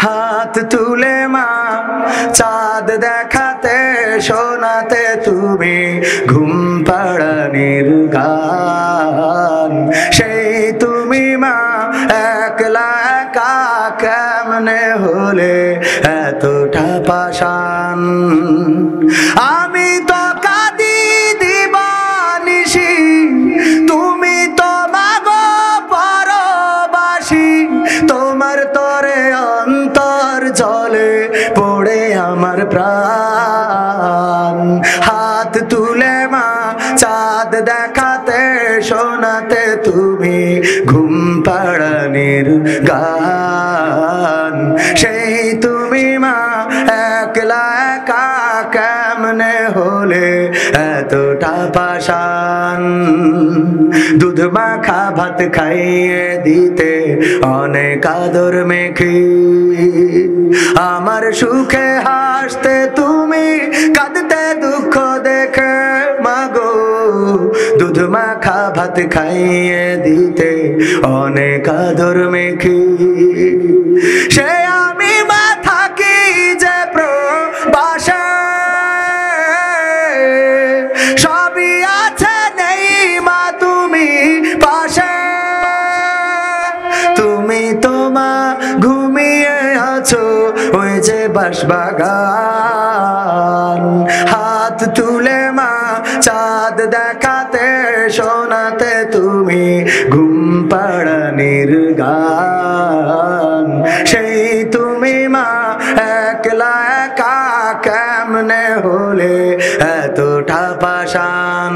হাত তুলে মা চাঁদ দেখাতে শোনাতে তুমি ঘুম পাড়ানির গান। সেই তুমি মা একলা একা কেমনে হলে এতটা পাষাণ। আমি তো কাঁদি দিবানিশি, তুমি তো মাগো পরবাসী। তোমার তরে অন্তর জলে পড়ে আমার প্রাণ। হাত তুলে মা চাঁদ দেখাতে শোনাতে তুমি ঘুম পাড়ানির গান। সেই তুমি মা একলা একা কেমনে হলে এতটা পাষাণ। দুধ মাখা ভাত খাইয়ে দিতে অনেক আদর মেখে, আমার সুখে হাসতে তুমি কাঁদতে দুঃখ দেখে মাগো। দুধ মাখা ভাত খাইয়ে দিতে অনেক আদর মেখে, সে আমি মা থাকি যে প্রবাসে। সবই আছে নেই মা তুমি পাশে। তুমি তো মা ঘুমিয়ে আছো ওই যে বাঁশবাগান। হাত তুলে মা চাঁদ দেখাতে শোনাতে তুমি ঘুম পাড়ানির গান। সেই তুমি মা একলা একা কেমনে হলে এতটা পাষাণ।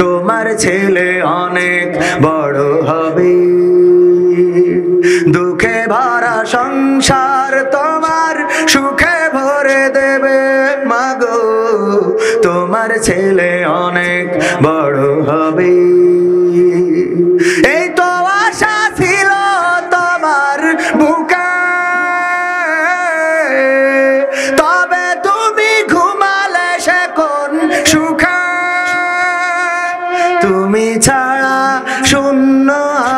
তোমার ছেলে অনেক বড় হবে, দুঃখে ভরা সংসার তোমার সুখে ভরে দেবে মাগো। তোমার ছেলে অনেক বড় হবে, এই তো আশা ছিল তোমার বুকে। তবে তুমি ঘুমালে সে কোন সুখে। তুমি ছাড়া শূন্য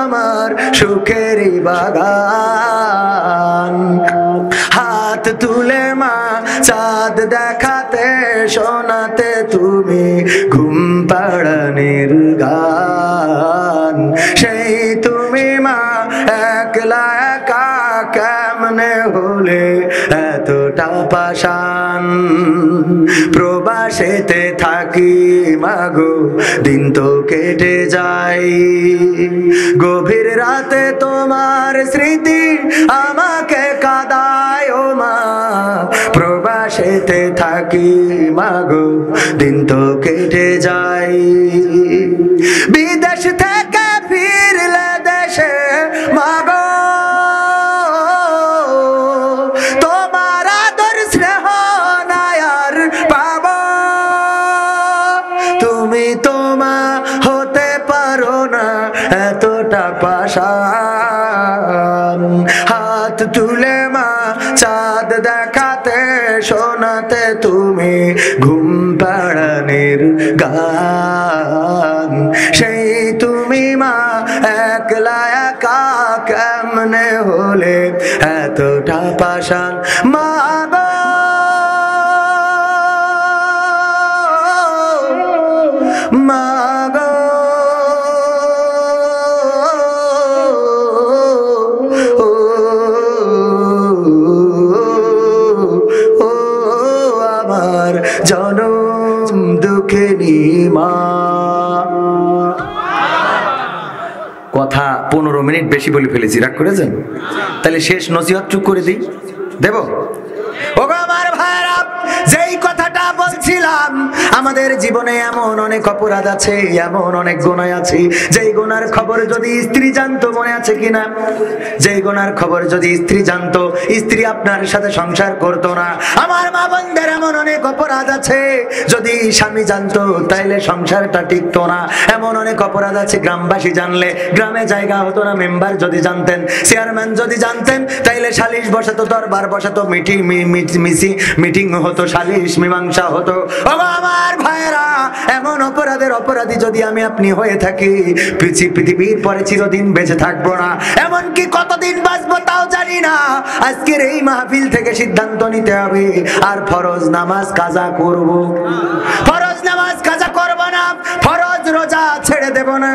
আমার সুখেরই বাগান। হাত তুলে মা চাঁদ দেখাতে শোনাতে তুমি ঘুম পাড়ানির গান। সেই তুমি মা একলা একা কেমনে হলে এতটা পাষাণ। প্রবাসেতে থাকি মাগো দিন তো কেটে যায়, গভীর রাতে তোমার স্মৃতি আমাকে কাঁদায় ও মা। প্রবাসেতে থাকি মাগো দিন তো কেটে যায়, বিদেশ থেকে ফিরলে দেশে মাগো তোমার আদর স্নেহ নায়ার পাব। তুমি তো মা হতে পারো না এতটা পাষাণ। হাত তুলে মা চাঁদ দেখাতে শোনাতে তুমি ঘুম পাড়ানির গান। সেই তুমি মা একলা একা কেমনে হলে এতটা পাষাণ মাগো। মাগো আমার জনম দুঃখিনী মা। কথা 15 মিনিট বেশি বলে ফেলেছি, রাগ করেছেন? তাহলে শেষ নসিহত চুপ করে দিই, দেব? ওগো আমার ভাইরা, যেই কথাটা বলছিলাম আমাদের জীবনে এমন অনেক অপরাধ আছে, এমন অনেক গুনাহ আছে, যেই গুনার খবর যদি স্ত্রী জানতো, মনে আছে কিনা? যেই গুনার খবর যদি স্ত্রী জানতো, স্ত্রী আপনার সাথে সংসার করতো না। আমার মা বোনদের এমন অনেক অপরাধ আছে, যদি স্বামী জানতো তাইলে সংসারটা টিকতো না। এমন অনেক অপরাধ আছে গ্রামবাসী জানলে গ্রামে জায়গা হতো না। মেম্বার যদি জানতেন, চেয়ারম্যান যদি জানতেন, তাইলে সালিশ বসাতো, দরবার বসাতো, মিটিং হতো, সালিশ মীমাংসা সমস্যা হতো। ওগো আমার ভাইরা, এমন অপরাধের অপরাধী যদি আমি আপনি হয়ে থাকি, পৃথিবীর পরে চিরদিন বেঁচে থাকবো না, এমনকি কতদিন বাঁচবো তাও জানি না। আজকের এই মাহফিল থেকে সিদ্ধান্ত নিতে হবে, আর ফরজ নামাজ কাজা করব, ফরজ নামাজ কাজা করব না, ফরজ রোজা ছেড়ে দেব না।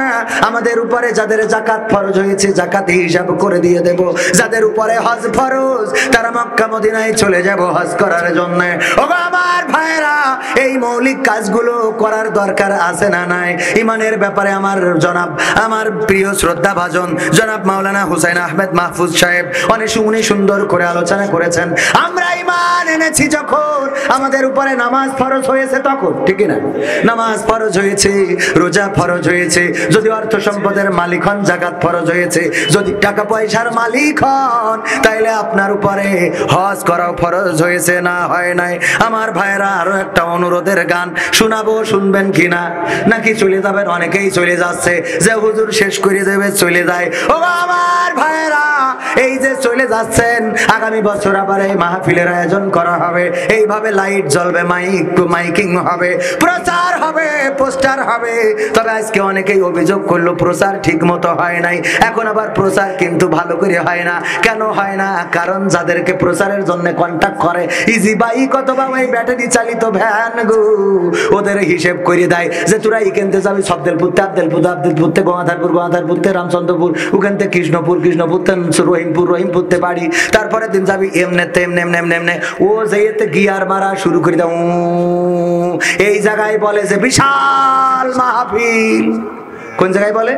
আমাদের উপরে যাদের যাকাত ফরজ হয়েছে যাকাত হিসাব করে দিয়ে দেব। যাদের উপরে হজ ফরজ তারা মক্কা মদিনায় চলে যাব হজ করার জন্য। ওগো আমার ভাইরা, এই মৌলিক কাজগুলো করার দরকার আছে না নাই? ইমানের ব্যাপারে আমার প্রিয় শ্রদ্ধা ভাজন জনাব মাওলানা হুসাইন আহমেদ মাহফুজ সাহেব উনি সুন্দর করে আলোচনা করেছেন। আমরা ইমান এনেছি যখন আমাদের উপরে নামাজ ফরজ হয়েছে তখন, ঠিক না? নামাজ ফরজ হয়েছে, রোজা ফরজ হয়েছে, যদি অর্থ সম্পদের মালিক হন যাকাত ফরজ হয়েছে, যদি টাকা পয়সার মালিক হন তাইলে আপনার উপরে হজ করাও ফরজ হয়েছে, না হয় নাই? আমার ভাইরা, আরো একটা অনুরোধের গান শোনাবো, শুনবেন কিনা? নাকি চলে যাবেন? অনেকেই চলে যাচ্ছে, যে হুজুর শেষ করে দেবে চলে যায়। ও আমার ভাইরা, এই যে চলে যাচ্ছেন, আগামী বছর আবার এই মাহফিলের আয়োজন করা হবে, এইভাবে লাইট জ্বলবে, মাইকিং হবে, প্রচার হবে, পোস্টার হবে। তবে আজকে অনেকেই অভিযোগ করলো প্রচার ঠিক মতো হয় নাই। এখন আবার প্রচার কিন্তু ভালো করে হয় না। কেন হয় না? কারণ যাদেরকে প্রচারের জন্য কন্টাক্ট করে ইজি বাইক অথবা ওই ব্যাটারি চালিত ভ্যান গো, ওদের হিসেব করে দেয় যে তোরা এখানতে যাবি সবদেলপুরতে, আবদেলপুরতে গঙ্গাধারপুরতে রামচন্দ্রপুর, ওখান থেকে কৃষ্ণপুরতে রহিমপুরতে বাড়ি, তারপরে দিন যাবি এমনে ও যেতে গিয়ার মারা শুরু করে দাও। এই জায়গায় বলে যে বিশাল মাহফিল। কোন জায়গায় বলে?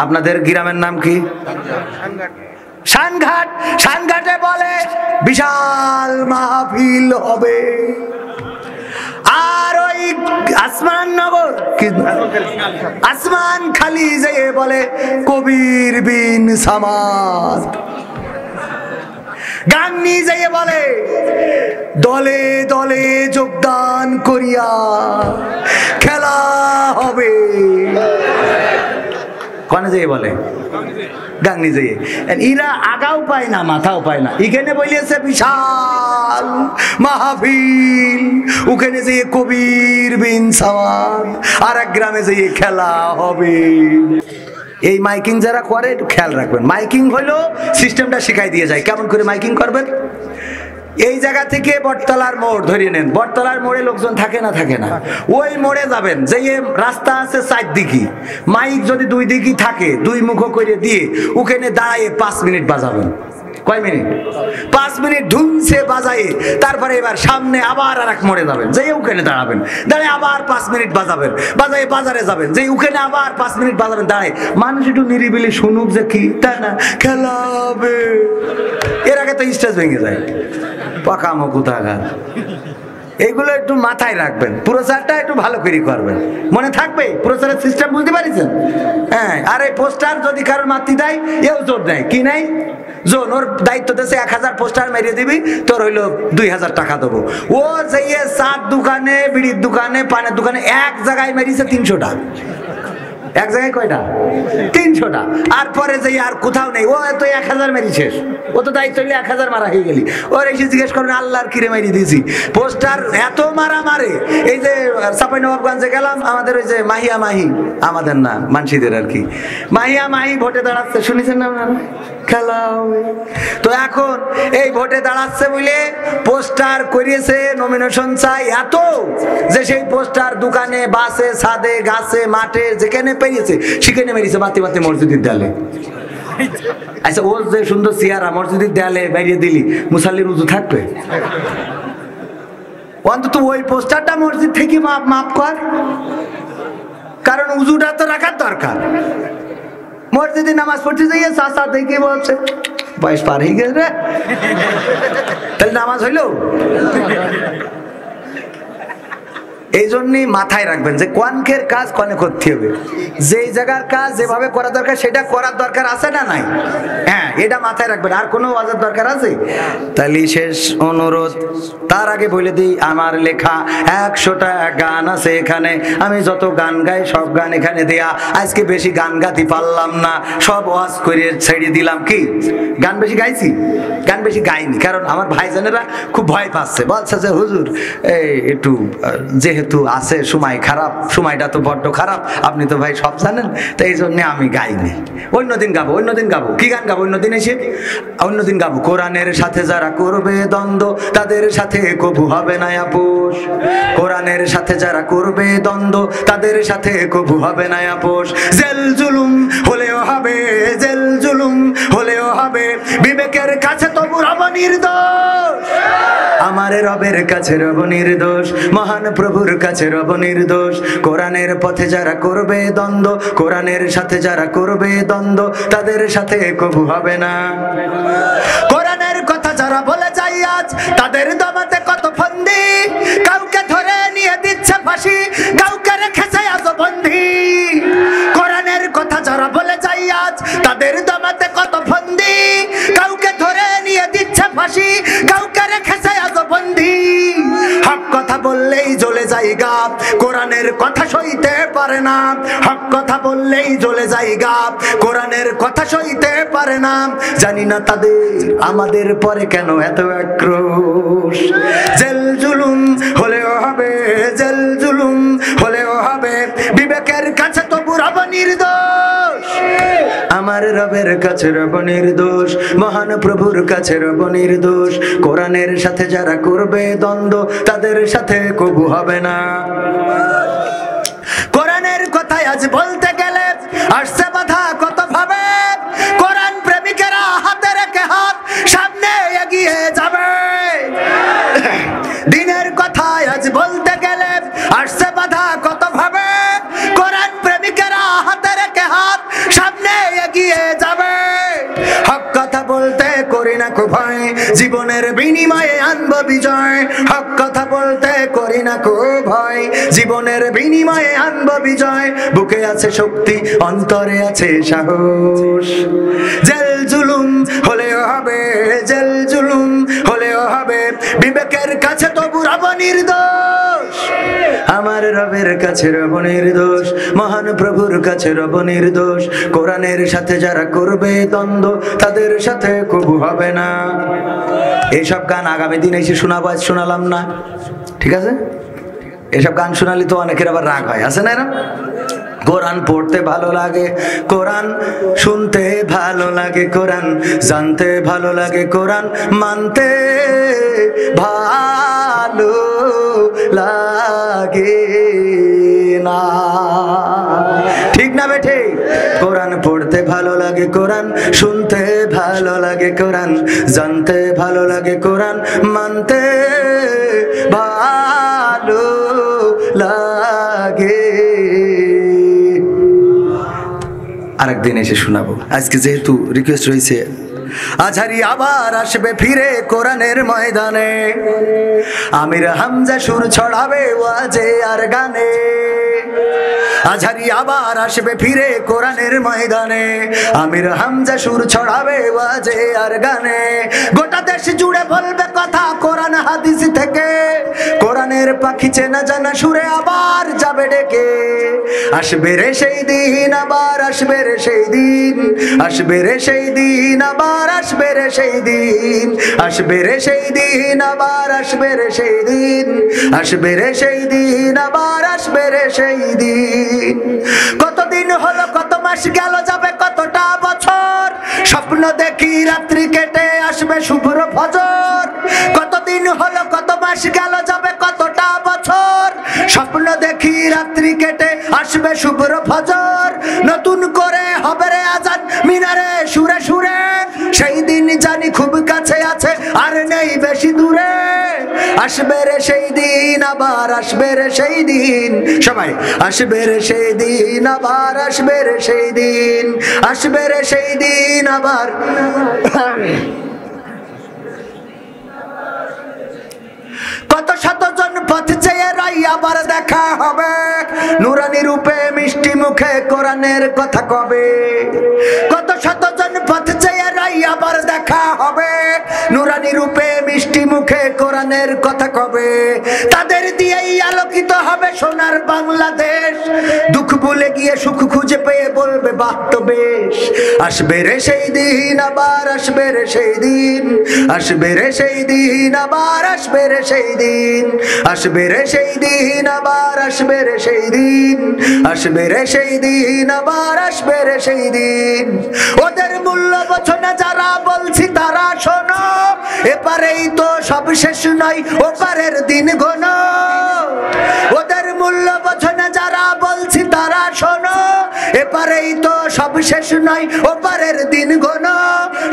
আপনাদের গ্রামের নাম কি? শানঘাট। শানঘাটে বলে বিশাল মাহফিল হবে। আর ওই আসমান খালি যেয়ে বলে কবির বিন সামাদ। গাংনী যেয়ে বলে দলে দলে যোগদান করিয়া খেলা হবে। কোনে যেয়ে বলে? গাংনী যেয়ে। এরা আগাও পায় না, মাথাও পায় না। এখানে বলিয়েছে বিশাল মাহফিল, ওখানে যেয়ে কবির বিন সামাদ, আর এক গ্রামে যেয়ে খেলা হবে। এই মাইকিং যারা করে একটু খেয়াল রাখবেন। মাইকিং হলো সিস্টেমটা শিখাই দিয়ে যায় কেমন করে মাইকিং করবেন। এই জায়গা থেকে বটতলার মোড় ধরিয়ে নেন, বটতলার মোড়ে লোকজন থাকে না? থাকে না। ওই মোড়ে যাবেন, যে রাস্তা আছে চারদিকে, মাইক যদি দুই দিকে থাকে দুই মুখ করে দিয়ে ওখানে দাঁড়ায় 5 মিনিট বাজাবেন। কয় মিনিট? 5 মিনিট ধুমছে বাজায়ে, তারপরে এবার সামনে আবার আর এক মোড়ে যাবেন, যে ওখানে দাঁড়াবেন, দাঁড়ায় আবার 5 মিনিট বাজাবেন, বাজায়ে বাজারে যাবেন, যে ওখানে আবার 5 মিনিট বাজাবেন, দাঁড়ায় মানুষ একটু নিরিবিলি শুনুক যে কি, তাই না? খেলা হবে। এর আগে তো স্টেজ ভেঙে যায়। পাকামো কোথাকার। এইগুলো একটু মাথায় রাখবেন, প্রচারটা একটু ভালো করে করবেন, মনে থাকবে প্রচারের সিস্টেম, বুঝতে পারছেন? হ্যাঁ। আর এই পোস্টার যদি কারোর মাতৃ দেয়, এও জোর দেয় কি নাই? জোন ওর দায়িত্ব দেশে 1000 পোস্টার মেরিয়ে দিবি, তোর হইলো 2000 টাকা দেবো। ও যে চার দোকানে, বিড়ির দোকানে, পানের দোকানে এক জায়গায় মেরিয়েছে 300টা। এক জায়গায় কয়টা? 300টা। আর পরে যে আর কোথাও নেই, ও তো 1000 মেরি শেষ। ও তো দায়িত্ব হইলে 1000 মারা হয়ে গেলি। ওর এসে জিজ্ঞেস করেন আল্লাহর কিরে মারি দিয়েছি। পোস্টার এত মারা মারে। এই যে চাঁপাইনবাবগঞ্জে গেলাম, আমাদের ওই যে মাহিয়া মাহি, আমাদের না মানসিদের আর কি, মাহিয়া মাহি ভোটে দাঁড়াচ্ছে, শুনেছেন না আপনারা? খেলা হবে। তো এখন এই ভোটে দাঁড়াচ্ছে বলে পোস্টার করিয়েছে, নমিনেশন চাই এত, যে সেই পোস্টার দোকানে, বাসে, ছাদে, গাছে, মাঠে যেখানে পেয়েছে সেখানে মেরেছে বাতি বাতি মসজিদের দেয়ালে। আচ্ছা, ও যে সুন্দর চেহারা মসজিদের দেয়ালে বেরিয়ে দিলি, মুসাল্লির উজু থাকবে? অন্তত ওই পোস্টারটা মসজিদ থেকে মাপ কর, কারণ উজুটা তো রাখার দরকার। মসজিদে নামাজ পড়তে যাইয়ে চাচা দেখে বলছে বয়স পার হয়ে গেছে রে, তাহলে নামাজ হইল? এই জন্যই মাথায় রাখবেন যে কোয়ানকের কাজ কোয়ানে করতে হবে, যেই জায়গার কাজ যেভাবে করা দরকার সেটা করার দরকার আছে না নাই? হ্যাঁ, এটা মাথায় রাখবেন। আর কোনো ওয়াজের দরকার আছে? তাহলে শেষ অনুরোধ, তার আগে বলে দিই আমার লেখা 100টা গান আছে এখানে, আমি যত গান গাই সব গান এখানে দেয়া। আজকে বেশি গান গাতে পারলাম না, সব ওয়াজ করে ছেড়ে দিলাম। কি গান বেশি গাইছি? গান বেশি গাইনি, কারণ আমার ভাইজানেরা খুব ভয় পাচ্ছে, বলছে যে হুজুর একটু যেহেতু আছে সময় খারাপ, সময়টা তো বড্ড খারাপ, আপনি তো ভাই সব জানেন, তো এই জন্য আমি গাইনি। অন্যদিন গাবো, অন্যদিন গাবো। কি গান গাবো অন্যদিন এসে? অন্যদিন গাবো কোরআনের সাথে যারা করবে দ্বন্দ্ব তাদের সাথে কবু হবে না আপোষ। কোরআনের সাথে যারা করবে দ্বন্দ্ব তাদের সাথে কবু হবে না আপোষ। জেল জুলুম হলেও হবে, জেল জুলুম হলেও হবে, বিবেকের কাছে তবু রব নির্দোষ। আমার রবের কাছে রব নির্দোষ, মহান প্রভুর কাছে রব নির্দোষ। কোরআনের পথে যারা করবে দ্বন্দ্ব, কোরআনের সাথে যারা করবে দ্বন্দ্ব তাদের সাথে কবু হবে না। কোরআনের কথা যারা বলে যায় আজ তাদের দমাতে কত ফন্দি, কাউকে ধরে নিয়ে দিচ্ছে ফাঁসি, কাউকে রেখেছে আজ বন্দী। কোরআনের কথা যারা বলে যায় আজ তাদের দমাতে কত ফন্দি, কাউকে ধরে নিয়ে দিচ্ছে ফাঁসি, কাউকে রেখেছে আজ বন্দী। হক কথা বললেই জ্বলে যায় গাপ, কোরআনের কথা সইতে পারে না। হক কথা বললেই জ্বলে যায় গাপ, কোরআনের কথা সইতে পারে না। জানি না তাদের আমাদের পরে কেন এত আক্রোশ। জেল জুলুম হলেও হবে, জেল জুলুম হলেও হবে, বিবেকের কাছে তবু রব নির্দোষ। আমার রবের কাছে রব নির্দোষ, মহান প্রভুর কাছে রব নির্দোষ। কোরআনের সাথে যারা করবে দ্বন্দ্ব তাদের সাথে কবু হবে না। কোরআনের কথাই আজ বলতে গেলে আসছে বাধা কত ভাবে, কোরআন প্রেমিকেরা হাতে রেখে হাত সামনে এগিয়ে যাবে। দিনের কথাই আজ বলতে গেলে আসছে বাধা কত ভাবে, কোরআন প্রেমিকেরা হাতে রেখে হাত সামনে এগিয়ে যাবে। হক কথা বলতে করি না কো ভয়, জীবনের বিনিময়ে আনব বিজয়। হক কথা বলতে করি না কো ভয়, জীবনের বিনিময়ে আনব বিজয়। বুকে আছে শক্তি, অন্তরে আছে সাহস। জেল জুলুম হলেও হবে, জেল জুলুম হলেও হবে, বিবেকের কাছে তবু রব নির্দোষ। আমার রবের কাছে রব নির্দোষ, মহান প্রভুর কাছে রব নির্দোষ। কোরআনের সাথে যারা করবে দ্বন্দ্ব তাদের সাথে কবু হবে না। এইসব গান আগামী দিন এসে শোনাবো, আজ শোনালাম না, ঠিক আছে? এসব গান শোনালে তো অনেকের আবার রাগ হয়, আছে না? এরা কোরআন পড়তে ভালো লাগে, কোরআন শুনতে ভালো লাগে, কোরআন জানতে ভালো লাগে, কোরআন মানতে ভালো লাগে না, ঠিক না বেঠে? কোরআন পড়তে ভালো লাগে, কোরআন শুনতে ভালো লাগে, কোরআন জানতে ভালো লাগে, কোরআন মানতে ভালো লাগে। আরেকদিন এসে শোনাবো, আজকে যেহেতু রিকোয়েস্ট রয়েছে। আজহারি আবার আসবে ফিরে কোরআনের ময়দানে, আমির হামজা সুর ছড়াবে ওয়াজে আর গানে। আজহারি আবার আসবে ফিরে কোরআনের ময়দানে, আমির হামজা সুর ছড়াবে ওয়াজে আর গানে। গোটা দেশ জুড়ে বলবে কথা কোরআন হাদিস থেকে, কোরআনের পাখি চেনা জানা সুরে আবার যাবে ডেকে। আসবে রে সেই দিন, আবার আসবে রে সেই দিন, আসবে রে সেই দিন, আবার আসবে রে সেই দিন, আসবে রে সেই দিন, আবার আসবে রে সেই দিন, আসবে রে সেই দিন, আবার আসবে রে সেই দিন। কতদিন হলো, কত মাস গেল, যাবে কতটা বছর, স্বপ্ন দেখি রাত্রি কেটে আসবে শুভ্র ফজর। কতদিন হলো, কত মাস গেল, যাবে কতটা বছর, স্বপ্ন দেখি রাত্রি কেটে আসবে শুভ্র ফজর। নতুন করে হবে রে আজান মিনারে সুরে সুরে, সেই দিন জানি খুব কাছে আছে আর নেই বেশি দূরে। আসবে রে সেই দিন, আবার আসবে রে সেই দিন, সবাই আসবে রে সেই দিন, আবার আসবে রে সেই দিন, আসবে রে সেই দিন আবার। কত শতজন পথ চেয়ে রইয়া আবার দেখা হবে, নুরানি রূপে মিষ্টি মুখে কোরআনের কথা কবে, কত শতজন পথ চেয়ে রাই আবার দেখা হবে, নুরানি রূপে মিষ্টি মুখে কোরআনের কথা কবে, তাদের দিয়েই আলোকিত হবে সোনার বাংলাদেশ, দুঃখ ভুলে গিয়ে সুখ খুঁজে পেয়ে বলবে বাস্তবেশ, আসবে রে সেই দিন আবার আসবে রে সেই দিন, আসবে রে সেই দিন আবার আসবে রে সেই দিন, আসবে রে সেই দিন আবার আসবে রে সেই দিন, আসবে রে সেই দিন আবার আসবে রে সেই দিন। ওদের মূল্য বোঝো না যারা বলছি তারা শোনো, এপারেই তো সব শেষ নয় ওপারের দিন গোনো, ওদের মূল্য বোঝো না যারা বলছি তারা শোনো, এপারেই তো সব শেষ নয় ওপারের দিন গোনো,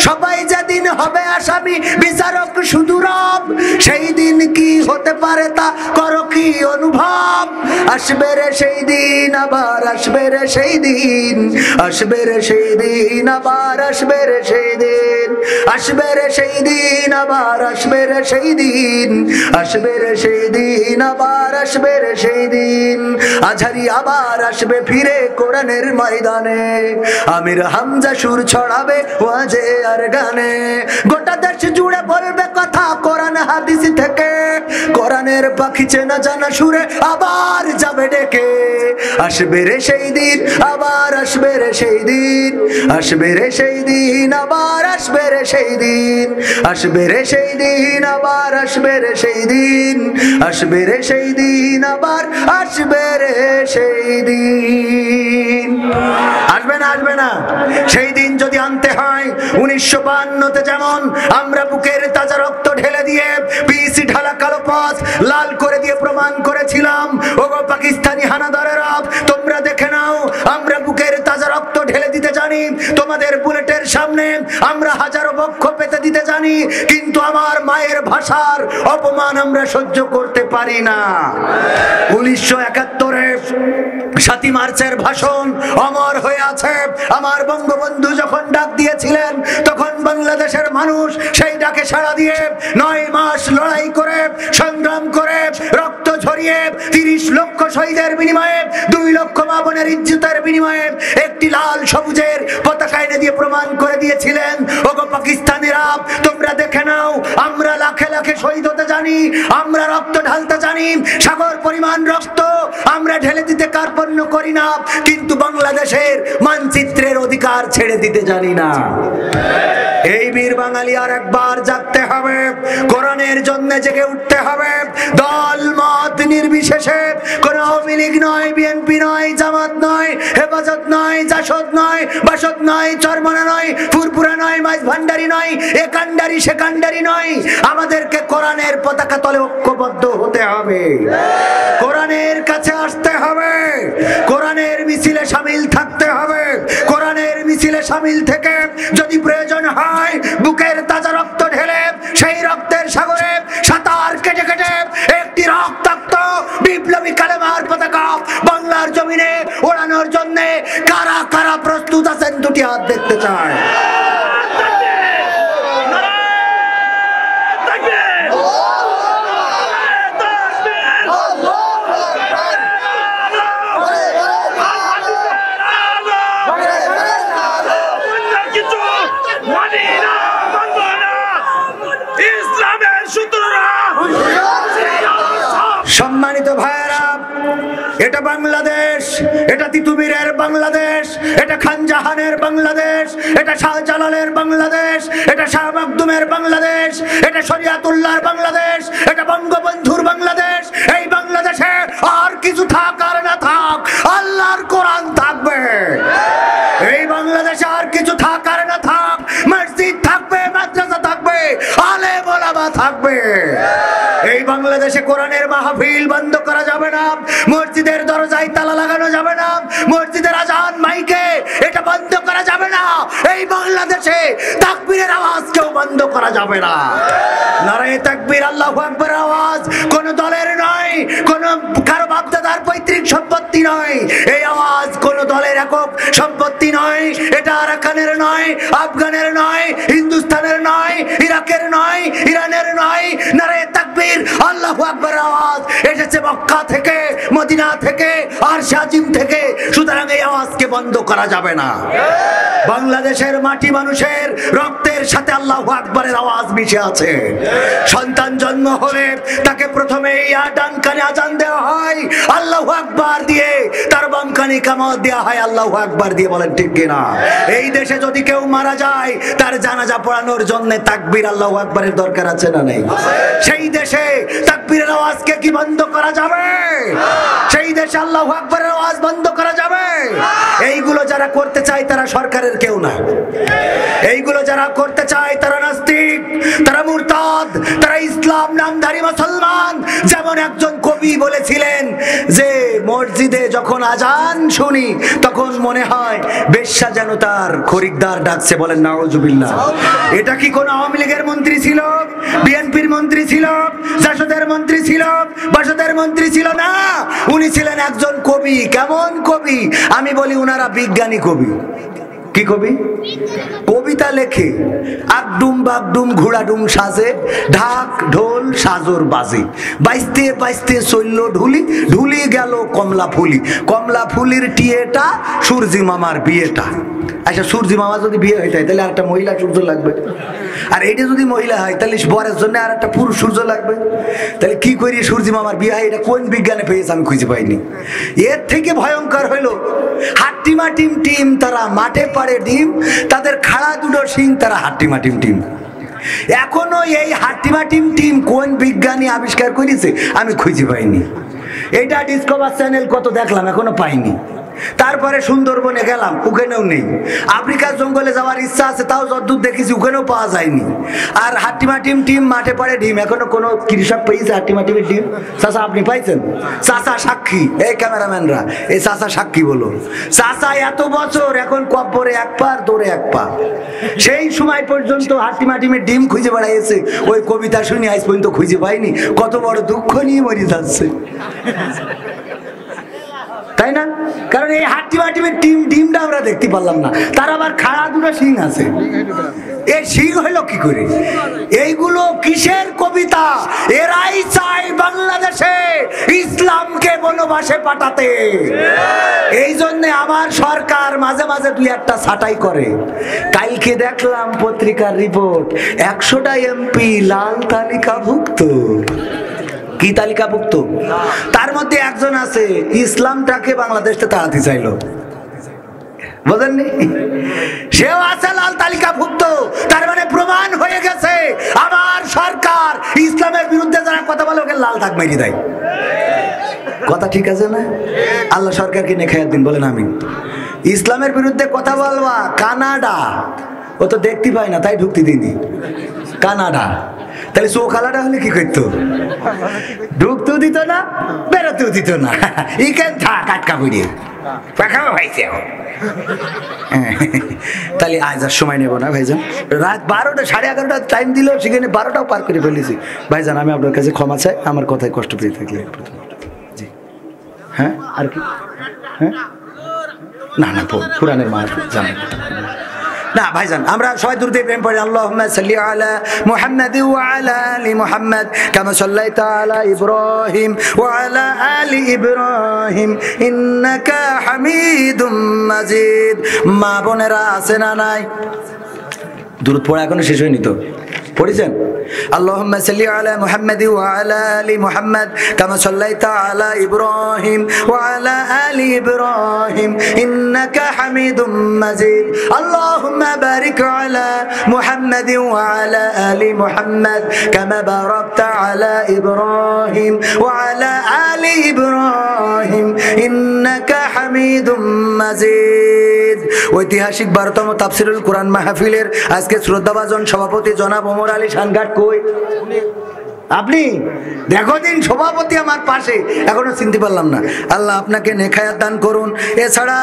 সবাই যেদিন হবে আসামি বিচারক শুধু রব, সেই দিন কি হতে পারে তা করো কি অনুভব, আসবে রে সেই দিন আবার আসবে রে সেই দিন, আসবে রে সেই দিন আবার আসবে রে সেই দিন, আসবে রে সেই দিন আবার আসবে রে সেই দিন, আসবে রে সেই দিন আবার আসবে রে সেই দিন, আজহারি আবার আসবে ফিরে কোরআনের ময়দানে, আমির হামজা সুর ছড়াবে ওয়াজে আর গানে, গোটা দেশ জুড়ে বলবে কথা কোরআন হাদিস থেকে, কোরআনের পাখি চেনা জানা সুরে আবার যাবে ডেকে, আসবে রে সেই দিন আবার আসবে রে সেই দিন, আসবে রে সেই দিন আবার আসবে রে সেই দিন, আসবে রে সেই দিন আবার আসবে রে সেই দিন, আসবে রে সেই দিন আবার আসবে রে সেই দিন। আসবে না আসবে না সেই দিন যদি আনতে হয় 1952-তে যেমন আমরা বুকের তাজা রক্ত ঢেলে দিয়ে পিসি ঢালা কালো পথ লাল করে দিয়ে প্রমাণ করেছিলাম, ওগো পাকিস্তানি হানাদারেরা তোমরা দেখে নাও, আমরা বুকের তাজা রক্ত ঢেলে দিতে জানি, তোমাদের বুলেটের সামনে আমরা হাজারো বক্ষ পেতে দিতে জানি, কিন্তু আমার মায়ের ভাষার অপমান আমরা সহ্য করতে পারি না। 1971-এ 7ই মার্চের ভাষণ অমর হয়ে আছে, আমার বঙ্গবন্ধু যখন ডাক দিয়েছিলেন তখন বাংলাদেশের মানুষ সেই ডাকে সাড়া দিয়ে 9 মাস লড়াই করে সংগ্রাম করে রক্ত ঝরিয়ে 30 লক্ষ শহীদের বিনিময়ে 2 লক্ষ মা বোনের ইজ্জতের বিনিময়ে একটি লাল সবুজের পতাকা এনে দিয়ে প্রমাণ করে দিয়েছিলেন, ওগো পাকিস্তানিরা তোমরা দেখে নাও, আমরা লাখে লাখে শহীদ হতে জানি, আমরা রক্ত ঢালতে জানি, সাগর পরিমাণ রক্ত আমরা ঢেলে দিতে কার্পণ্য করি না, কিন্তু বাংলাদেশের মানচিত্রের অধিকার ছেড়ে দিতে জানি না। এই বীর বাঙালি আর একবার জাগতে হবে, কোরআনের জন্য জেগে উঠতে হবে, দল মত নির্বিশেষে, কোন আওয়ামী লীগ নয়, বিএনপি নয়, জামাত নয়, হেফাজত নয়, জাসদ নয়, বাসদ নয়, চরমনা নয়, ফুরপুরা নয়, মাইজ ভান্ডারি নয়, একান্ডারি সেকান্ডারি নয়, আমাদেরকে কোরআনের পতাকা তলে ঐক্যবদ্ধ হতে হবে, কোরআনের কাছে আসতে হবে, কোরআনের মিছিলে শামিল থাকতে হবে, কোরআনের মিছিলে শামিল থেকে যদি প্রয়োজন হয় বুকের তাজা রক্ত ঢেলে সেই রক্তের সাগরে সাঁতার কেটে কেটে একটি রক্তাক্ত বিপ্লবী কালেমার পতাকা বাংলার জমিনে ওড়ানোর জন্য কারা কারা প্রস্তুত আছেন দুটি হাত দেখতে চায়। সম্মানিত ভাইয়েরা, এটা বাংলাদেশ, এটা তিতুমিরের বাংলাদেশ, এটা খানজাহানের বাংলাদেশ, এটা শাহজালালের বাংলাদেশ, এটা শাহ মাকদুমের বাংলাদেশ, এটা শরিয়াতুল্লাহর বাংলাদেশ, এটা বঙ্গবন্ধুর বাংলাদেশ। এই বাংলাদেশে আর কিছু থাক আর না থাক, আল্লাহর কোরআন থাকবে। এই বাংলাদেশে আর কিছু থাক আর না থাক, মসজিদ থাকবে, মাদ্রাসা থাকবে, আলেম ওলামা থাকবে। এই বাংলাদেশে কোরআনের মাহফিল বন্ধ করা যাবে না, মসজিদের দরজায় তালা লাগানো যাবে না, মসজিদের আজান মাইকে এটা বন্ধ করা যাবে না। এই বাংলাদেশে তাকবীরের আওয়াজ কেউ বন্ধ করা যাবে না। নারায়ে তাকবীর, আল্লাহু আকবার আওয়াজ কোন দলের নয়, কোন কারো বাপদাদার পৈতৃক সম্পত্তি নয়। এই আওয়াজ কোন দলের একক সম্পত্তি নয়, এটা আরাকানের নয়, আফগানের নয়, হিন্দুস্তানের নয়, ইরাকের নয়, ইরানের নয়। নারায়ে তাকবীর, আল্লাহু আকবারের আওয়াজ এসেছে মক্কা থেকে, মদিনা থেকে, আর শাজিম থেকে। সুতরাং এই আওয়াজকে বন্ধ করা যাবে না। বাংলাদেশের মাটি মানুষের রক্তের সাথে আল্লাহু আকবারের আওয়াজ মিশে আছে। সন্তান জন্ম হলে তাকে প্রথমে ডান কানে আজান দেওয়া হয় আল্লাহু আকবার দিয়ে, তার বাম কানে ইকামত দেওয়া হয় আল্লাহু আকবার দিয়ে। বলেন ঠিক কিনা? এই দেশে যদি কেউ মারা যায় তার জানাজা পড়ানোর জন্য তাকবীর আল্লাহু আকবারের দরকার আছে না নাই? সেই দেশে তাকবীরের আওয়াজকে কি বন্ধ করা যাবে? সেই দেশে আল্লাহু আকবারের আওয়াজ বন্ধ করা যাবে? এইগুলো যারা করতে চায় তারা সরকারের কেউ না। এইগুলো যারা করতে চায় তারা নাস্তিক, তারা মুরতাদ, তারা ইসলাম নামধারী মুসলমান। যেমন একজন কবি বলেছিলেন যে মসজিদে যখন আজান শুনি তখন মনে হয় বেশ্যা যেন তার খরিদ্দার ডাকছে। বলেন নাউজুবিল্লাহ। এটা কি কোন আওয়ামী লীগের মন্ত্রী ছিল, বিএনপির মন্ত্রী ছিল, জাসদের মন্ত্রী ছিল, বাসদের মন্ত্রী ছিল না? উনি ছিলেন একজন কবি। কেমন কবি? আমি বলি উনারা বিজ্ঞানী কবি। কি কবি? কবিতা লেখে আকডুম বাগডুম ঘোড়াডুম সাজে, ঢাক ঢোল সাজর বাজে, বাইস্তে বাইস্তে চলল ঢুলি, ঢুলি গেল কমলা ফুলি, কমলা ফুলির টিয়েটা সূর্যি মামার বিয়েটা। আচ্ছা, সূর্যি মামা যদি বিয়ে হয়ে যায় তাহলে আর একটা মহিলা সূর্য লাগবে, আর এটা যদি মহিলা হয় তাহলে বরের জন্য আর একটা পুরুষ সূর্য লাগবে। তাহলে কি করি সূর্যি মামার বিয়ে হয়? এটা কোন বিজ্ঞানে পেয়েছে আমি খুঁজে পাইনি। এর থেকে ভয়ঙ্কর হইল হাট্টিমা টিম টিম, তারা মাঠে পাড়ে ডিম, তাদের খাড়া দুটো শিং, তারা হাট্টিমা টিম টিম। এখনো এই হাট্টিমা টিম টিম কোন বিজ্ঞানী আবিষ্কার করেছে আমি খুঁজে পাইনি। এটা ডিসকভার চ্যানেল কত দেখলাম, এখনো পাইনি। তারপরে সুন্দরবনে গেলাম, ওখানেও নেই। আফ্রিকার জঙ্গলে যাওয়ার ইচ্ছা আছে, তাও যতদূর দেখেছি ওখানেও পাওয়া যায়নি। আর হাট্টিমা টিম টিম মাঠে পড়ে ডিম, এখনো কোনো কৃষক পেয়েছে হাট্টিমা টিমের ডিম? চাচা আপনি পাইছেন? চাচা সাক্ষী, এই ক্যামেরাম্যানরা এই চাচা সাক্ষী বলো। চাচা এত বছর এখন কব্বরে এক পা দৌড়ে এক পা, সেই সময় পর্যন্ত হাট্টিমা টিমের ডিম খুঁজে বেড়াইছে। ওই কবিতা শুনি আজ পর্যন্ত খুঁজে পাইনি। কত বড় দুঃখ নিয়ে মরে যাচ্ছে, তাই না? কারণ এই হাট্টিমা টিমের ডিমটা আমরা দেখতে পারলাম না। তার আবার খাড়া দুটো শিং আছে, এই শিং হইল কি করে? এইগুলো কিসের কবিতা? এরাই চায় বাংলাদেশে ইসলামকে বনবাসে পাঠাতে। এই জন্য আমার সরকার মাঝে মাঝে দুই একটা ছাঁটাই করে। কালকে দেখলাম পত্রিকার রিপোর্ট, 100টা এমপি লাল তালিকাভুক্ত। কি তালিকাভুক্ত? তার মধ্যে একজন আছে ইসলামটাকে বাংলাদেশে তাড়াতে চাইলো, বুঝেননি? সেও আছে লাল তালিকাভুক্ত। তার মানে প্রমাণ হয়ে গেছে আমার সরকার ইসলামের বিরুদ্ধে যারা কথা বলে ওকে লাল দাগ মেরে দেয়। কথা ঠিক আছে না? আল্লাহ সরকারকে নেখায়াত দিন, বলেন আমিন। ইসলামের বিরুদ্ধে কথা বলবা কানাডা, ও তো দেখতে পায় না তাই ঢুকতে দিনি। কানাডা তাহলে চোখালাটা হলে কি করতো? ঢুকতেও দিত না, বেরোতেও দিত না। ইকেন থাক আটকা পড়িয়ে পাখাও ভাইছে। তাহলে আজ আর সময় নেব না ভাইজান। রাত 12টা 11:30 টাইম দিল, সেখানে 12টাও পার করে ফেলেছি। ভাইজান আমি আপনার কাছে ক্ষমা চাই আমার কথায় কষ্ট পেয়ে থাকলে। জি হ্যাঁ, আর কি? হ্যাঁ না না, কোরআনের মাহফিল জানেন না ভাইজান। আমরা সবাই দুরূদ প্রেম পড়ি। আল্লাহুম্মা সাল্লি আলা মুহাম্মাদ ওয়া আলা আলি মুহাম্মাদ কামা সাল্লাইতা আলা ইব্রাহিম ওয়া আলা আলি ইব্রাহিম ইন্নাকা হামিদুম মাজিদ। মা বোনেরা আছে না নাই? দুরূদ পড়া এখনো শেষ হয়নি তো, পড়েছেন? আল্লাহুম্মা সাল্লি আলা মুহাম্মাদ ওয়া আলা আলি মুহাম্মাদ কামা সাল্লাইতা আলা ইব্রাহিম ওয়া আলা আলি ইব্রাহিম ইন্নাকা হামিদুম মাজিদ। আল্লাহুম্মা বারিক আলা মুহাম্মাদ ওয়া আলা আলি মুহাম্মাদ কামা বারাকতা আলা ইব্রাহিম ওয়া আলা আলি ইব্রাহিম ইন্নাকা হামিদুম মাজিদ। ঐতিহাসিক 12তম তাফসীরুল কোরআন মাহফিলের আজকে শ্রদ্ধাভাজন সভাপতি জনাব ওমর আলী শানঘাট কই? আপনি দেখো দিন সভাপতি আমার পাশে, এখনো চিনতে পারলাম না। আল্লাহ আপনাকে নেখায়াত দান করুন। এছাড়া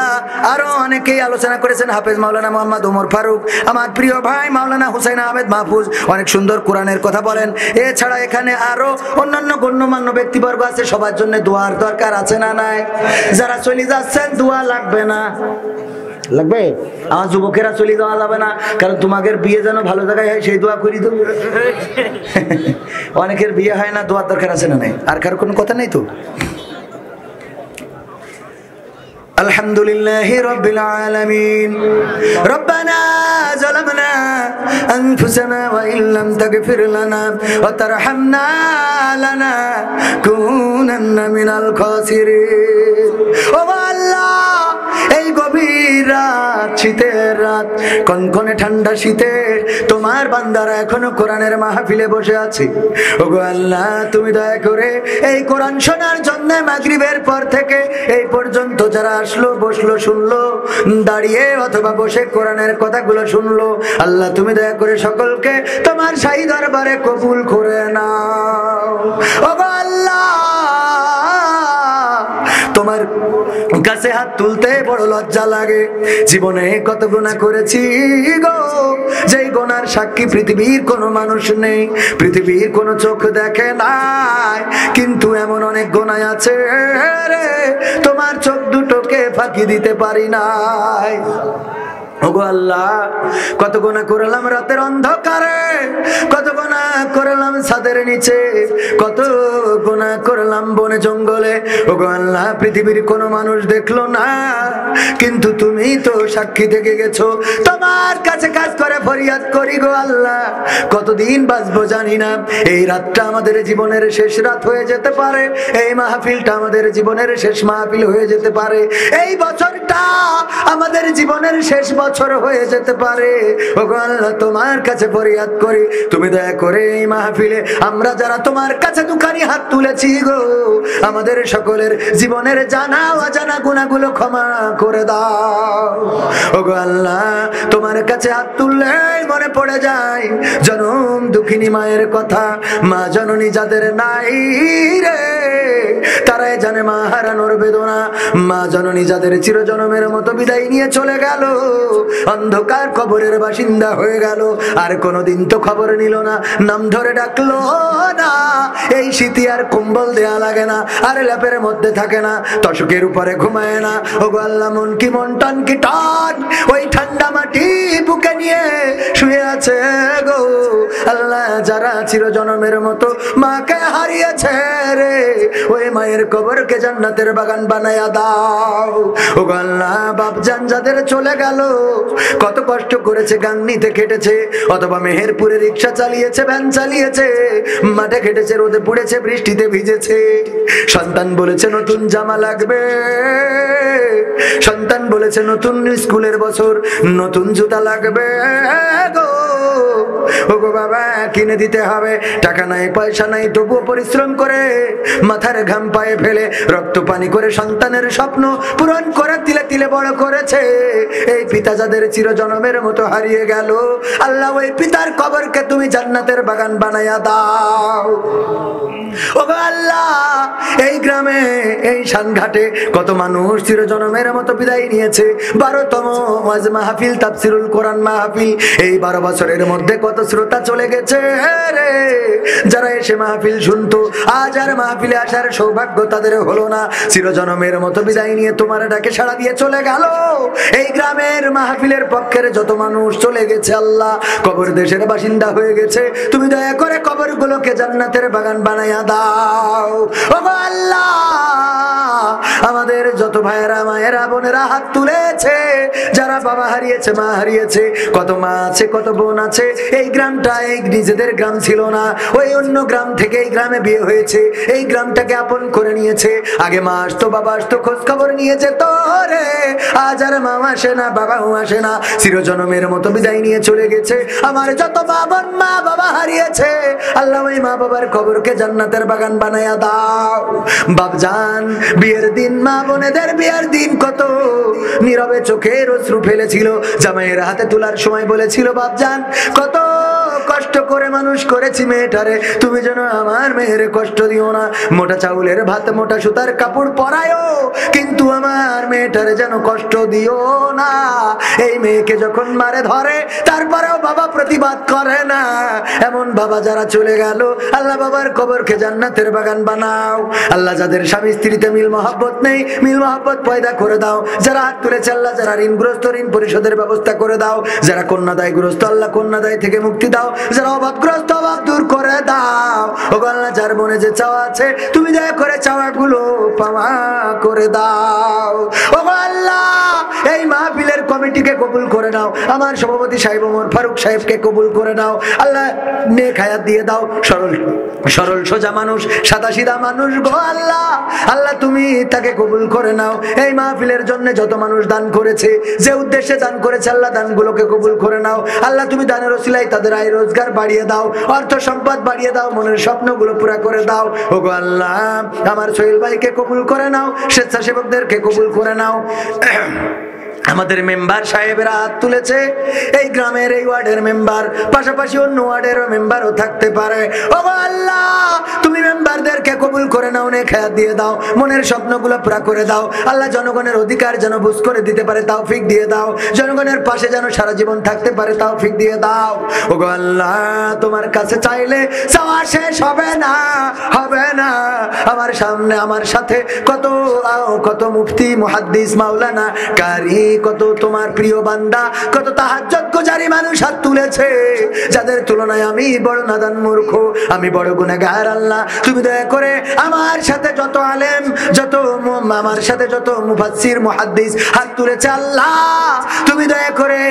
আরো অনেকেই আলোচনা করেছেন। হাফেজ মাওলানা মোহাম্মদ ওমর ফারুক, আমার প্রিয় ভাই মাওলানা হুসাইন আহমেদ মাহফুজ অনেক সুন্দর কোরআনের কথা বলেন। এছাড়া এখানে আরো অন্যান্য গণ্যমান্য ব্যক্তিবর্গ আছে, সবার জন্য দোয়ার দরকার আছে না নাই? যারা চলে যাচ্ছেন দোয়া লাগবে না, লাগবে? আমার যুবকেরা চলে যাওয়া যাবে না, কারণ তোমাদের বিয়ে যেন ভালো জায়গায় হয় সেই দোয়া করি তো। অনেকের বিয়ে হয় না, দোয়ার দরকার আছে না নাই? আর কারো কোনো কথা নেই তো? আলহামদুলিল্লাহি রাব্বিল আলামিন। রব্বানা যালামনা আনফুসানা ওয়া ইল্লাম তাগফির লানা ওয়া তারহামনা লানাকুনান্না মিনাল খাসিরিন। ও আল্লাহ, এই গভীর রাত, শীতের রাত, কনকনে ঠান্ডা শীতে তোমার বান্দারা এখনো কোরআনের মাহফিলে বসে আছে। ওগো আল্লাহ, তুমি দয়া করে এই কোরআন শোনার জন্য মাগরিবের পর থেকে এই পর্যন্ত যারা আসলো, বসলো, শুনলো, দাঁড়িয়ে অথবা বসে কোরআনের কথাগুলো শুনলো, আল্লাহ তুমি দয়া করে সকলকে তোমার শাহী দরবারে কবুল করে নাও। ওগো আল্লাহ, তোমার কাছে হাত তুলতে বড় লজ্জা লাগে। জীবনে কত গুনাহ করেছি গো, যেই গুনার সাক্ষী পৃথিবীর কোনো মানুষ নেই, পৃথিবীর কোনো চোখ দেখে নাই, কিন্তু এমন অনেক গুনাহ আছে রে, তোমার চোখ দুটোকে ফাঁকি দিতে পারি নাই। ওগো আল্লাহ, কত গুনাহ করলাম রাতের অন্ধকারে, কত গুনাহ করলাম ছাদের নিচে, কত গুনাহ করলাম বনে জঙ্গলে। ওগো আল্লাহ, পৃথিবীর কোনো মানুষ দেখলো না, কিন্তু তুমি তো সাক্ষী থেকে গেছো। তোমার কাছে কাজ করে ফরিয়াদ করি গো আল্লাহ, কতদিন বাঁচবো জানি না। এই রাতটা আমাদের জীবনের শেষ রাত হয়ে যেতে পারে, এই মাহফিলটা আমাদের জীবনের শেষ মাহফিল হয়ে যেতে পারে, এই বছরটা আমাদের জীবনের শেষ বছর হয়ে যেতে পারে। ওগো আল্লাহ, তোমার কাছে ফরিয়াদ করি, তুমি দয়া করে এই মাহফিলে আমরা যারা তোমার কাছে দুখানি হাত তুলেছি গো, আমাদের সকলের জীবনের জানা অজানা গুনাহগুলো ক্ষমা করে দাও। ওগো আল্লাহ, তোমার কাছে হাত তুললে মনে পড়ে যায় জনম দুঃখিনী মায়ের কথা। মা জননী যাদের নাই রে, তারাই জানে মা হারানোর বেদনা। মা জননী যাদের চিরজনমের মতো বিদায় নিয়ে চলে গেল, অন্ধকার কবরের বাসিন্দা হয়ে গেল, আর কোনোদিন তো খবর নিল না, নাম ধরে ডাকলো না। এই শীতে আর কম্বল দেয়া লাগে না, আর ল্যাপের মধ্যে থাকে না, তশকের উপরে ঘুমায় না। ওগো আল্লাহ, মন কি মন, টান কি টান, ওই ঠান্ডা মাটি বুকে নিয়ে শুয়ে আছে গো আল্লাহ, যারা চিরজনমের মতো মাকে হারিয়েছে রে, ওই মায়ের কবরকে জান্নাতের বাগান বানায়া দাও। ওগো আল্লাহ, বাপজান যাদের চলে গেল, কত কষ্ট করেছে, গাংনিতে খেটেছে, অথবা মেহেরপুরে রিক্সা চালিয়েছে, ভ্যান চালিয়েছে, মাঠে খেটেছে, রোদে পুড়েছে, বৃষ্টিতে ভিজেছে। সন্তান বলেছে নতুন জামা লাগবে, সন্তান বলেছে নতুন স্কুলের বছর, নতুন জুতা লাগবে গো। ওগো বাবা, কিনে দিতে হবে, টাকা নাই পয়সা নাই, তবুও পরিশ্রম করে মাথার ঘাম পায়ে ফেলে রক্ত পানি করে সন্তানের স্বপ্ন পূরণ করে তিলে তিলে বড় করেছে। এই পিতা যাদের চিরজনমের মতো হারিয়ে গেল, আল্লাহ ওই পিতার কবরকে তুমি জান্নাতের বাগান বানায়া দাও। ওগো আল্লাহ, এই গ্রামে এই শানঘাটে কত মানুষ চিরজনমের মতো বিদায় নিয়েছে। 12তম ওয়াজ মাহফিল, তাফসিরুল কোরআন মাহফিল, এই 12 বছরের মধ্যে কত শ্রোতা চলে গেছে রে, যারা এসে মাহফিল শুনতো, আজ আর মাহফিলে আসার সৌভাগ্য তাদের হলো না। চিরজনমের মতো বিদায় নিয়ে তোমার ডাকে সাড়া দিয়ে চলে গেল। এই গ্রামের মাহফিলের পক্ষের যত মানুষ চলে গেছে আল্লাহ, কবর দেশের বাসিন্দা হয়ে গেছে, তুমি দয়া করে কবরগুলোকে জান্নাতের বাগান বানায়া দাও। ওগো আল্লাহ, আমাদের যত ভাইয়েরা মায়েরা বোনেরা হাত তুলেছে, যারা বাবা হারিয়েছে, মা হারিয়েছে, কত মা আছে, কত বোন আছে, এই গ্রামটা এই নিজেদের গ্রাম ছিল না, ওই অন্য গ্রাম থেকে এই গ্রামে বিয়ে হয়েছে, এই গ্রামটাকে আপন করে নিয়েছে। আগে মা আসতো, বাবা আসতো, খোঁজ খবর নিয়ে যেত রে, আজ আর মা আসে না, বাবাও আসে না, চিরজনমের মতো বিদায় নিয়ে চলে গেছে। আমার যত মা বোন মা বাবা হারিয়েছে, আল্লাহ ওই মা বাবার কবরকে জান্নাতের বাগান বানায়া দাও। বাপজান বিয়ের দিন, মা বোনেদের বিয়ের দিন কত নীরবে চোখের অশ্রু ফেলেছিল, জামাইয়ের হাতে তোলার সময় বলেছিল বাপজান, কত কষ্ট করে মানুষ করেছি মেয়েটারে, তুমি যেন আমার মেয়ের কষ্ট দিও না। মোটা চাউলের ভাত মোটা সুতার কাপড় পরায়ও, কিন্তু আমার মেয়েটারে যেন কষ্ট দিও না। এই মেয়েকে যখন মারে ধরে তারপরেও বাবা প্রতিবাদ করে না। এমন বাবা যারা চলে গেল, আল্লাহ বাবার কবরকে জান্নাতের বাগান বানাও। আল্লাহ যাদের স্বামী স্ত্রীতে মিল মহব্বত নেই, মিল মহব্বত পয়দা করে দাও। যারা হাত তুলেছে আল্লাহ, যারা ঋণগ্রস্ত ঋণ পরিশোধের ব্যবস্থা করে দাও। যারা কন্যাদায়গ্রস্ত আল্লাহ কন্যাদায় থেকে মুক্তি দাও। যারা অভাবগ্রস্ত অভাব দূর করে দাও। ও আল্লাহ যার মনে যে চাওয়া আছে তুমি দয়া করে চাওয়াগুলো পাওয়া করে দাও। ও আল্লাহ এই মাহফিলের কমিটিকে কবুল করে নাও। আমার সভাপতি সাহেব ওমর ফারুক সাহেবকে কবুল করে নাও। আল্লাহ নেক হায়াত দিয়ে দাও। সরল সরল সোজা মানুষ, সাদা সিধা মানুষ গো আল্লাহ। আল্লাহ তুমি তাকে কবুল করে নাও। এই মাহফিলের জন্য যত মানুষ দান করেছে, যে উদ্দেশ্যে দান করেছে আল্লাহ দানগুলোকে কবুল করে নাও। আল্লাহ তুমি দানের ওসিলায় তাদের আয় রোজগার বাড়িয়ে দাও, অর্থ সম্পদ বাড়িয়ে দাও, মনের স্বপ্নগুলো পুরা করে দাও। ও গো আল্লাহ আমার সোহেল ভাইকে কবুল করে নাও, স্বেচ্ছাসেবকদেরকে কবুল করে নাও। আমাদের মেম্বার সাহেবেরা হাত তুলেছে, এই গ্রামের এই ওয়ার্ডের মেম্বার, পাশাপাশি অন্য ওয়ার্ডেরও মেম্বারও থাকতে পারে। ও আল্লাহ তুমি মেম্বারদেরকে কবুল করে নাও, নেক হায়াত দিয়ে দাও, মনের স্বপ্নগুলো পুরা করে দাও। আল্লাহ জনগণের অধিকার যেন বুঝ করে দিতে পারে তৌফিক দিয়ে দাও। জনগণের পাশে যেন সারা জীবন থাকতে পারে তৌফিক দিয়ে দাও। ও আল্লাহ তোমার কাছে চাইলে চাওয়া শেষ হবে না, হবে না। আমার সামনে আমার সাথে কত কত মুফতি মুহাদ্দিস মাওলানা কারি, কত তোমার প্রিয় বান্দা, কত তাহাজ্জুদ গুজারি মানুষ হাত তুলেছে, যাদের তুলনায় আমি বড় নাদান মূর্খ, আমি বড় গুনাহগার। আল্লাহ তুমি দয়া করে আমার সাথে যত আলেম, যত আমার সাথে যত মুফাসসির মুহাদ্দিস হাত তুলেছে আল্লাহ তুমি দয়া করে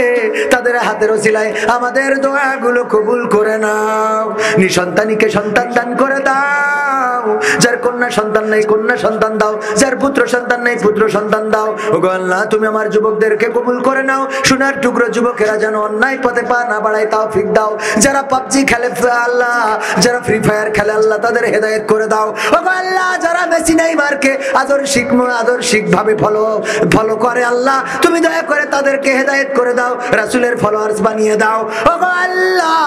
তাদের হাতের ওসিলায় আমাদের দোয়াগুলো কবুল করে নাও। নিঃসন্তানীকে সন্তান দান করে দাও। যার কন্যা সন্তান নেই কন্যা সন্তান দাও, যার পুত্র সন্তান নেই পুত্র সন্তান দাও। ওগো আল্লাহ তুমি আমার যুবকদেরকে কবুল করে নাও। সোনার টুকরো যুবকেরা যেন অন্যায় পথে পা না বাড়ায় তৌফিক দাও। যারা পাবজি খেলে আল্লাহ, যারা ফ্রি ফায়ার খেলে আল্লাহ তাদের হেদায়েত করে দাও। ওগো আল্লাহ যারা মেসি নেইমারকে আদর্শিক ভাবে ফলো করে আল্লাহ তুমি দয়া করে তাদেরকে হেদায়েত করে দাও, রাসূলের ফলোয়ার্স বানিয়ে দাও। ওগো আল্লাহ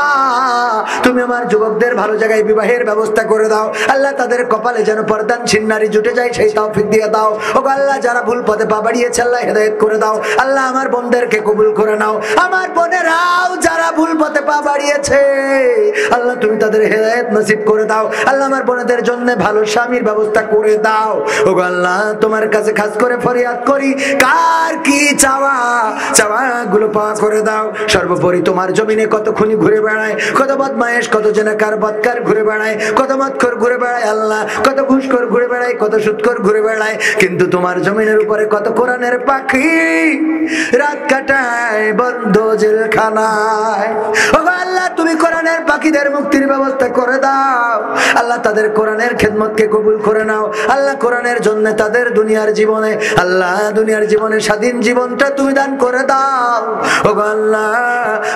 তুমি আমার যুবকদের ভালো জায়গায় বিবাহের ব্যবস্থা করে দাও। আল্লাহ তাদের কপালে যেন পর্দানশীল নারী জুটে যায় সেই তৌফিক দিয়ে দাও। ওগো আল্লাহ যারা ভুল পথে পা বাড়িয়েছে আল্লাহ হেদায়েত করে দাও। আল্লাহ আমার বোনদেরকে কবুল করে নাও। আমার বোনেরাও যারা ভুল পথে পা বাড়িয়েছে আল্লাহ তুমি তাদের হেদায়েত নসিব করে দাও। আল্লাহ আমার বোনেদের জন্য ভালো স্বামীর ব্যবস্থা করে দাও। ওগো আল্লাহ তোমার কাছে খাস করে ফরিয়াদ করি, কার কি চাওয়া গুলো পাওয়া করে দাও। সর্বোপরি তোমার জমিনে কত খুনি ঘুরে বেড়ায়, কত বদমায়েশ, কত জেনাকার বদকার ঘুরে বেড়ায়, কত মদখোর ঘুরে বেড়ায় আল্লাহ, কত ঘুষখোর ঘুরে বেড়ায়, কত সুদখোর ঘুরে বেড়ায়, কিন্তু তোমার জমিনের উপরে কত কোরআনের পাখি রাত কাটায় বন্ধ জেলখানায়। ওগো আল্লাহ তুমি কোরআনের পাখিদের মুক্তির ব্যবস্থা করে দাও। আল্লাহ তাদের কোরআনের খেদমতকে কবুল করে নাও। আল্লাহ কোরআনের জন্য তাদের দুনিয়ার জীবনে স্বাধীন জীবনটা তুমি দান করে দাও। ওগো আল্লাহ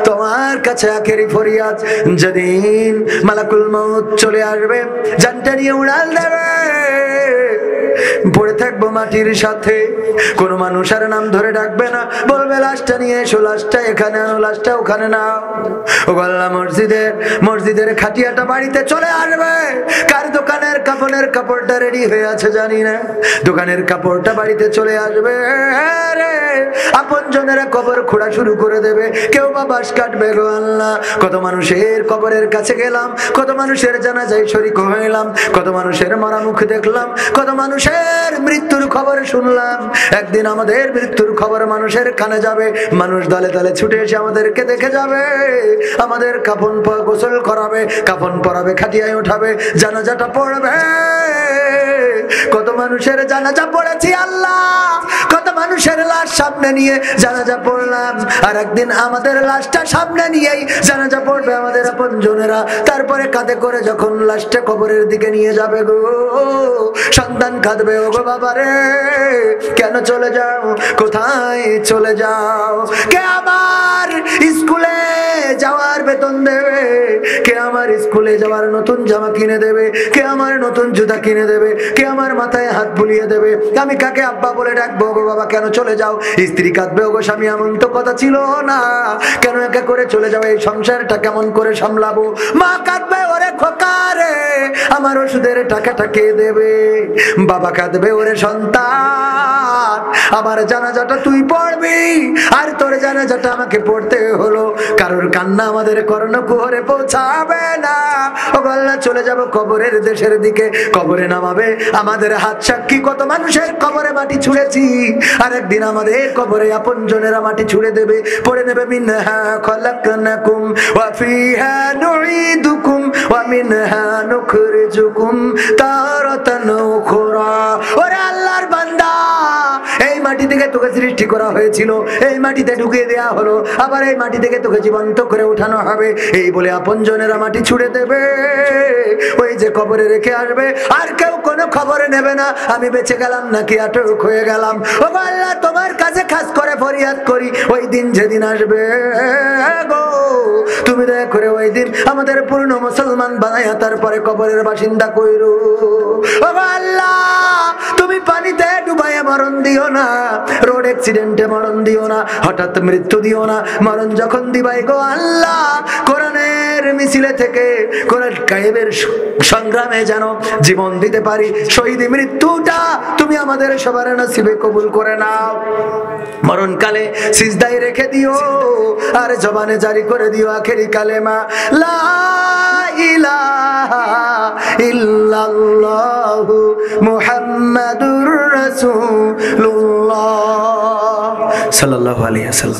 তোমার কাছে আখেরি ফরিয়াদ, যেদিন মালাকুল মউত চলে আসবে জানটা নিয়ে উড়াল দেবে, পড়ে থাকবো মাটির সাথে, কোন মানুষ আর নাম ধরে ডাকবে না, বলবে লাশটা নিয়ে এসো, লাশটা এখানে আনো, লাশটা ওখানে নাও। ও আল্লাহ মসজিদের খাটিয়াটা বাড়িতে চলে আসবে। কার দোকানের কাপড়ের কাপড়টা রেডি হয়ে আছে জানি না, দোকানের কাপড়টা বাড়িতে চলে আসবে। আপন জনেরা কবর খোঁড়া শুরু করে দেবে, কেউ বা বাঁশ কাটবে। গো আল্লাহ কত মানুষের কবরের কাছে গেলাম, কত মানুষের জানাজায় শরীক হইলাম, কত মানুষের মরা মুখ দেখলাম, কত মানুষের মৃত্যুর খবর শুনলাম। একদিন আমাদের মৃত্যুর খবর মানুষের কানে যাবে, মানুষ দলে দলে ছুটে এসে আমাদেরকে দেখে যাবে, আমাদের কাফন গোসল করাবে, কাফন পরাবে, খাটিয়ায় উঠাবে, জানাজাটা পড়বে। কত মানুষের জানাজা পড়েছি আল্লাহ, কত মানুষের লাশ সামনে নিয়ে জানাজা পড়লাম, আর একদিন আমাদের লাশটা সামনে নিয়েই জানাজা পড়বে আমাদের আপনজনেরা। তারপরে কাঁধে করে যখন লাশটা কবরের দিকে নিয়ে যাবে গো, সন্তান কাঁধে কাঁদবে, ওগো বাবা রে কেন চলে যাও, কোথায় চলে যাও? কে আমার স্কুলে যাওয়ার বেতন দেবে, কে আমার স্কুলে যাওয়ার নতুন জামা কিনে দেবে, কে আমার নতুন জুতা কিনে দেবে, কে আমার মাথায় হাত বুলিয়ে দেবে? আমি কাকে আব্বা বলে ডাকবো? ওগো বাবা কেন চলে যাও? স্ত্রী কাঁদবে, ওগো স্বামী এমন তো কথা ছিল না, কেন একা করে চলে যাও? এই সংসারটা কেমন করে সামলাবো? মা কাঁদবে, ওরে খোকা রে আমার ওষুধের টাকাটা কে দেবে? বাবা কাঁদবে, ওরে সন্তান আমার জানাজাটা তুই পড়বি, আর তোর জানাজাটা আমাকে পড়তে হলো। কারোর কান্না আমাদের কর্ণকুহরে পৌঁছাবে না। ও আল্লাহ চলে যাব কবরের দেশের দিকে, কবরে নামাবে আমাদের হাত সাক্ষী কত মানুষের কবরে মাটি ছুঁড়েছি, আর একদিন আমাদের কবরে আপনজনেরা মাটি ছুঁড়ে দেবে, পড়ে নেবে মিনহা খলাকনাকুম ওয়া ফিহা নুঈদুকুম ওয়া মিনহা নুখরিজুকুম তারাতান উখরা। ওরে আল্লাহর বান্দা, এই মাটি থেকে তোকে সৃষ্টি করা হয়েছিল, এই মাটিতে ঢুকিয়ে দেয়া হলো, আবার এই মাটি থেকে তোকে জীবন্ত করে উঠানো হবে। এই বলে আপনজনেরা মাটি ছুঁড়ে দেবে, ওই যে কবরে রেখে আসবে, আর কেউ কোনো খবর নেবে না আমি বেঁচে গেলাম নাকি আটক হয়ে গেলাম। ও আল্লাহ তোমার কাছে খাস করে ফরিয়াদ করি, ওই দিন যেদিন আসবে গো তুমি দয়া করে ওই দিন আমাদের পূর্ণ মুসলমান বানাইয়া তারপরে কবরের বাসিন্দা কইরো। ও আল্লাহ তুমি পানিতে ডুবাইয়া মরণ দিও না, রোড অ্যাক্সিডেন্টে মরণ দিও না, হঠাৎ মৃত্যু দিও না। মরণ যখন দিবাই গো আল্লাহ কোরআনের মিছিলে থেকে, কোরআন গায়েবের সংগ্রামে যেন জীবন দিতে পারি, শহীদ মৃত্যুটা তুমি আমাদের সবার নসিবে কবুল করে নাও। মরণকালে সিজদায় রেখে দিও, আর জবানে জারি করে দিও আখেরি কালেমা লা ইলাহা ইল্লাল্লাহু মুহাম্মাদুর রাসূলুল্লাহ সাল্লাল্লাহু আলাইহি ওয়াসাল্লাম।